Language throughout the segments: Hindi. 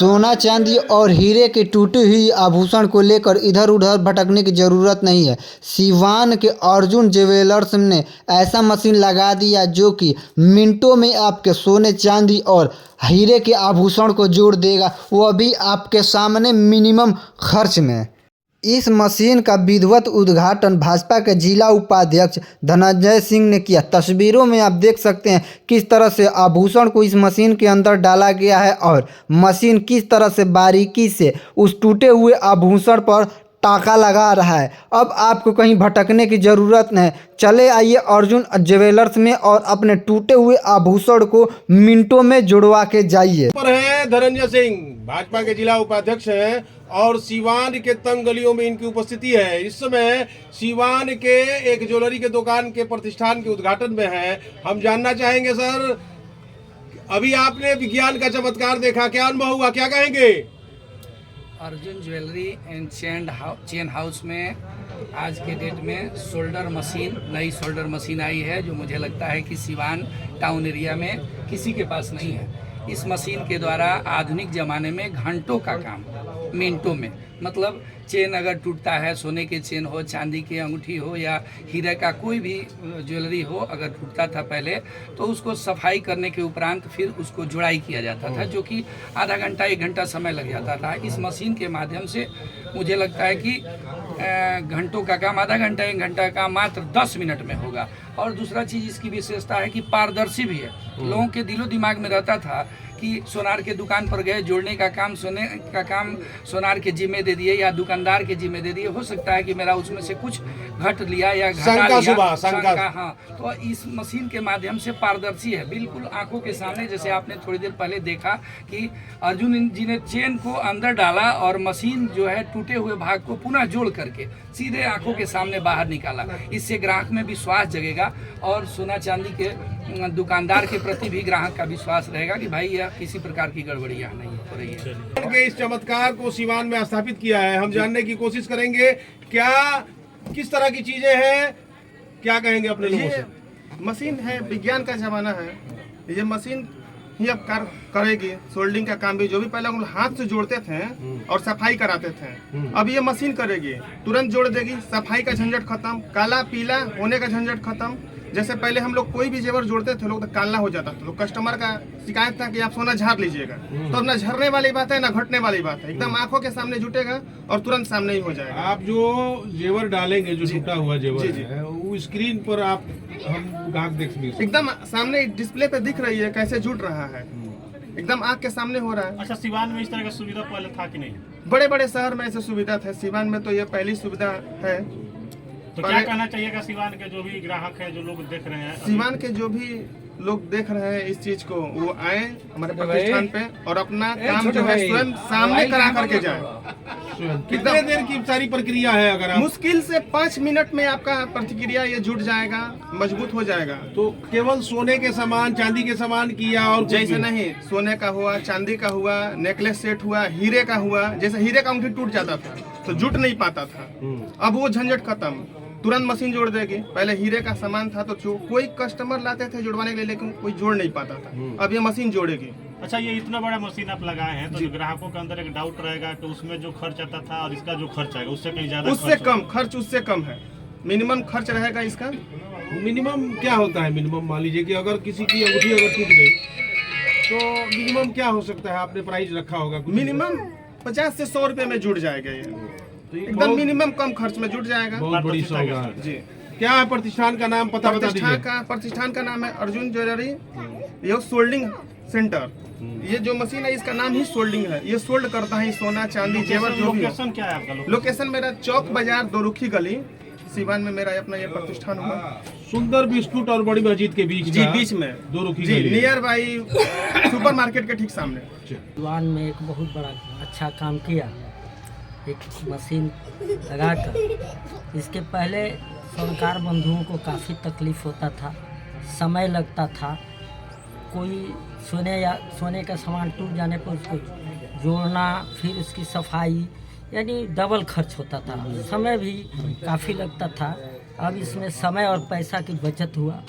सोना चांदी और हीरे के टूटे हुए आभूषण को लेकर इधर उधर भटकने की ज़रूरत नहीं है। सिवान के अर्जुन ज्वेलर्स ने ऐसा मशीन लगा दिया जो कि मिनटों में आपके सोने चांदी और हीरे के आभूषण को जोड़ देगा, वह भी आपके सामने मिनिमम खर्च में। इस मशीन का विधिवत उद्घाटन भाजपा के जिला उपाध्यक्ष धनंजय सिंह ने किया। तस्वीरों में आप देख सकते हैं किस तरह से आभूषण को इस मशीन के अंदर डाला गया है और मशीन किस तरह से बारीकी से उस टूटे हुए आभूषण पर टाका लगा रहा है। अब आपको कहीं भटकने की ज़रूरत नहीं, चले आइए अर्जुन ज्वेलर्स में और अपने टूटे हुए आभूषण को मिनटों में जुड़वा के जाइए। पर है धनंजय सिंह, भाजपा के जिला उपाध्यक्ष हैं और सीवान के तंग गलियों में इनकी उपस्थिति है। इस समय सीवान के एक ज्वेलरी के दुकान के प्रतिष्ठान के उद्घाटन में है। हम जानना चाहेंगे सर, अभी आपने विज्ञान का चमत्कार देखा, क्या अनुभव हुआ, क्या कहेंगे? Arjun jewellery and chain house में आज के डेट में शोल्डर मशीन, नई शोल्डर मशीन आई है जो मुझे लगता है कि सिवान टाउन एरिया में किसी के पास नहीं है। इस मशीन के द्वारा आधुनिक ज़माने में घंटों का काम मिनटों में, मतलब चेन अगर टूटता है, सोने के चेन हो, चांदी की अंगूठी हो या हीरे का कोई भी ज्वेलरी हो, अगर टूटता था पहले तो उसको सफाई करने के उपरांत फिर उसको जुड़ाई किया जाता था, जो कि आधा घंटा 1 घंटा समय लग जाता था। इस मशीन के माध्यम से मुझे लगता है कि घंटों का काम आधा घंटा 1 घंटा का मात्र 10 मिनट में होगा। और दूसरा चीज़ इसकी विशेषता है कि पारदर्शी भी है। लोगों के दिलो दिमाग में रहता था कि सोनार के दुकान पर गए, जोड़ने का काम, सोने का काम सोनार के जिम्मे दे दिए या दुकानदार के जिम्मे दे दिए, हो सकता है कि मेरा उसमें से कुछ घट लिया या घटा लिया, शंका। हाँ, तो इस मशीन के माध्यम से पारदर्शी है, बिल्कुल आंखों के सामने। जैसे आपने थोड़ी देर पहले देखा कि अर्जुन जी ने चेन को अंदर डाला और मशीन जो है टूटे हुए भाग को पुनः जोड़ करके सीधे आंखों के सामने बाहर निकाला। इससे ग्राहक में विश्वास जगेगा और सोना चांदी के दुकानदार के प्रति भी ग्राहक का विश्वास रहेगा कि भाई यह किसी प्रकार की गड़बड़ी यहाँ नहीं हो रही है। इस चमत्कार को सिवान में स्थापित किया है, हम जानने की कोशिश करेंगे क्या किस तरह की चीजें हैं, क्या कहेंगे अपने लोगों से? मशीन है, विज्ञान का जमाना है, ये मशीन ही अब करेगी। सोल्डिंग का काम भी जो भी पहले हम हाथ से जोड़ते थे और सफाई कराते थे, अब ये मशीन करेगी, तुरंत जोड़ देगी, सफाई का झंझट खत्म, काला पीला होने का झंझट खत्म। जैसे पहले हम लोग कोई भी जेवर जोड़ते थे, लोग तो काला हो जाता था, तो कस्टमर का शिकायत था कि आप सोना झाड़ लीजिएगा, तो अब ना झरने वाली बात है ना घटने वाली बात है, एकदम आंखों के सामने जुटेगा और तुरंत सामने ही हो जाएगा। आप जो जेवर डालेंगे, जो टूटा हुआ जेवर है, वो स्क्रीन पर आप हम ग्राहक देख सकते, एकदम सामने डिस्प्ले पे दिख रही है कैसे जुट रहा है, एकदम आँख के सामने हो रहा है। अच्छा, सिवान में इस तरह का सुविधा पहले था कि नहीं? बड़े बड़े शहर में ऐसे सुविधा थे, सिवान में तो ये पहली सुविधा है। तो क्या कहना चाहिएगा सिवान के जो भी ग्राहक हैं, जो लोग देख रहे हैं, सिवान के जो भी लोग देख रहे हैं इस चीज को, वो आए हमारे प्रतिष्ठान पे और अपना काम जो है स्वयं सामने करा करके जाए। कितने देर की सारी प्रक्रिया है? अगर आप मुश्किल से 5 मिनट में आपका प्रतिक्रिया ये जुट जाएगा, मजबूत हो जाएगा। तो केवल सोने के सामान, चांदी के सामान किया और जैसे नहीं, सोने का हुआ, चांदी का हुआ, नेकलेस सेट हुआ, हीरे का हुआ। जैसे हीरे का अंगूठी टूट जाता था तो जुट नहीं पाता था, अब वो झंझट खत्म, तुरंत मशीन जोड़ देगी। पहले हीरे का सामान था तो कोई कस्टमर लाते थे जोड़वाने के लिए, लेकिन कोई जोड़ नहीं पाता था, अब ये मशीन जोड़ेगी। अच्छा, ये इतना बड़ा मशीन आप लगाए हैं तो जो ग्राहकों के अंदर एक डाउट रहेगा कि उसमें जो खर्च आता था और इसका जो खर्च आएगा उससे कहीं ज्यादा, उससे कम खर्च, उससे कम है, मिनिमम खर्च रहेगा इसका। मिनिमम क्या होता है? मिनिमम मान लीजिए कि अगर किसी की अंगूठी अगर टूट गई तो मिनिमम क्या हो सकता है? आपने प्राइस रखा होगा? मिनिमम 50 से 100 रुपए में जुड़ जाएगा ये, एकदम मिनिमम कम खर्च में जुट जाएगा। बहुत बड़ी सौगात जी। क्या है प्रतिष्ठान का नाम, पता बता दीजिए? प्रतिष्ठान का नाम है अर्जुन ज्वेलरी, ये सोल्डिंग सेंटर। ये जो मशीन है इसका नाम ही सोल्डिंग है, ये सोल्ड करता है सोना चांदी जेवर जो भी। लोकेशन क्या है आपका? लोकेशन मेरा चौक बाजार दोरुखी गली, सिवान में मेरा अपना ये प्रतिष्ठान हुआ। सुंदर बिस्कुट और बड़ी मस्जिद के बीच जी, बीच में दोरुखी जी, नियर बाई सुपर मार्केट के ठीक सामने। सिवान में एक बहुत बड़ा अच्छा काम किया, एक मशीन लगाकर। इसके पहले स्वर्णकार बंधुओं को काफ़ी तकलीफ़ होता था, समय लगता था, कोई सोने का सामान टूट जाने पर उसको जोड़ना, फिर उसकी सफाई, यानी डबल खर्च होता था, समय भी काफ़ी लगता था। अब इसमें समय और पैसा की बचत हुआ,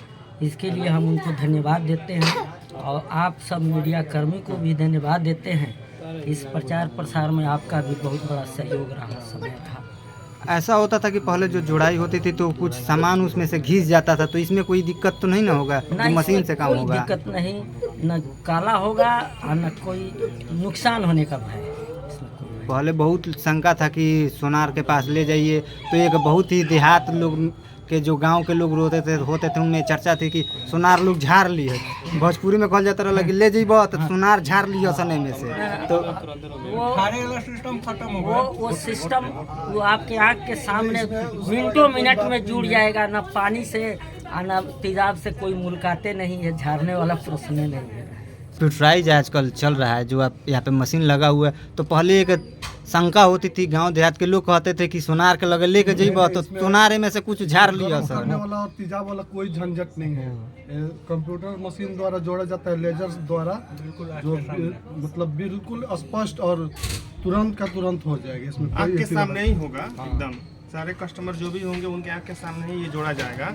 इसके लिए हम उनको धन्यवाद देते हैं और आप सब मीडिया कर्मी को भी धन्यवाद देते हैं इस प्रचार प्रसार में आपका भी बहुत बड़ा सहयोग रहा समय था। ऐसा होता था कि पहले जो जुड़ाई होती थी तो कुछ सामान उसमें से घिस जाता था, तो इसमें कोई दिक्कत तो नहीं ना होगा, ना जो मशीन इसमें से काम कोई होगा? दिक्कत नहीं, न काला होगा और न कोई नुकसान होने का भय है इसमें कोई। पहले बहुत शंका था कि सोनार के पास ले जाइए, तो एक बहुत ही देहात लोग के जो गांव के लोग होते थे उनमें चर्चा थी कि सोनार लोग झाड़ ली है। भोजपुरी में कहल जाता रहा कि ले जइब तो सोनार झाड़ लिया सने में से, तो वो सिस्टम वो आपके आँख के सामने मिनटों मिनट में जुड़ जाएगा, ना पानी से और ना तेजाब से कोई मुलाकातें नहीं है, झाड़ने वाला प्रश्न नहीं है। प्यूरिफाइज आजकल चल रहा है, जो आप यहाँ पे मशीन लगा हुआ है, तो पहले एक शंका होती थी, गांव देहात के लोग कहते थे कि सोनार के लगे लेके जइब तो सोनारे में से कुछ झाड़ लिया करने सर। वाला और तेजाब वाला कोई झंझट नहीं है। कंप्यूटर मशीन द्वारा जोड़ा जाता है, लेजर्स द्वारा, जो मतलब बिल्कुल स्पष्ट और तुरंत का तुरंत हो जाएगा। इसमें कोई आँख के ऐसी सामने ही होगा एकदम, सारे कस्टमर जो भी होंगे उनके आँख के सामने ही ये जोड़ा जाएगा।